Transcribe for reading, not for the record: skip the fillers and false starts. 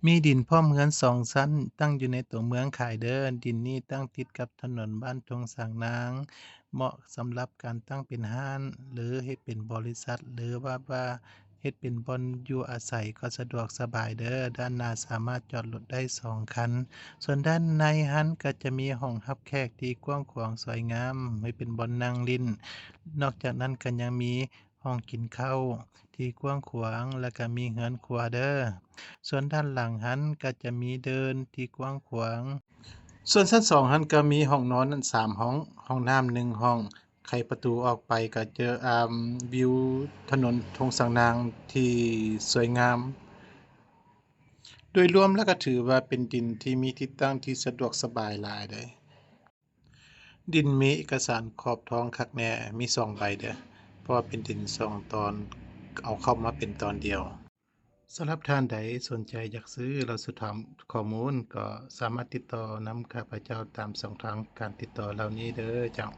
มีดินพร้อมเรือน2ชั้นตั้งอยู่ในตัวเมืองขายเด้อดินนี้ตั้งติดกับถนนบ้านทงสางนางเหมาะสำหรับการตั้งเป็นห้านหรือเฮ็ดเป็นบริษัทหรือว่าเฮ็ดเป็นบ่อนอยู่อาศัยก็สะดวกสบายเด้อด้านหน้าสามารถจอดรถได้2คันส่วนด้านในหั้นก็จะมีห้องรับแขกที่กว้างขวางสวยงามไว้เป็นบ่อนนั่งลิ้นนอกจากนั้นก็ยังมีห้องกินข้าวที่กว้างขวางและก็มีเรือนครัวเด้อ ส่วนด้านหลังหั้นก็จะมีเดินที่กว้างขวาง ส่วนชั้น2หั้นก็มีห้องนอนนั้น3ห้อง ห้องน้ำ1ห้องไขประตูออกไปก็เจอวิวถนนทงสางนางที่สวยงาม โดยรวมแล้วก็ถือว่าเป็นดินที่มีที่ตั้งที่สะดวกสบายหลายเด้อดินมีเอกสารครอบท้องคักแน่มี2ใบเด้อเพราะว่าเป็นดิน2ตอนเอาเข้ามาเป็นตอนเดียว สำหรับท่านใดสนใจอยากซื้อหรือสอบถามข้อมูลก็สามารถติดต่อนำข้าพเจ้าตามช่องทางการติดต่อเหล่านี้เด้อเจ้า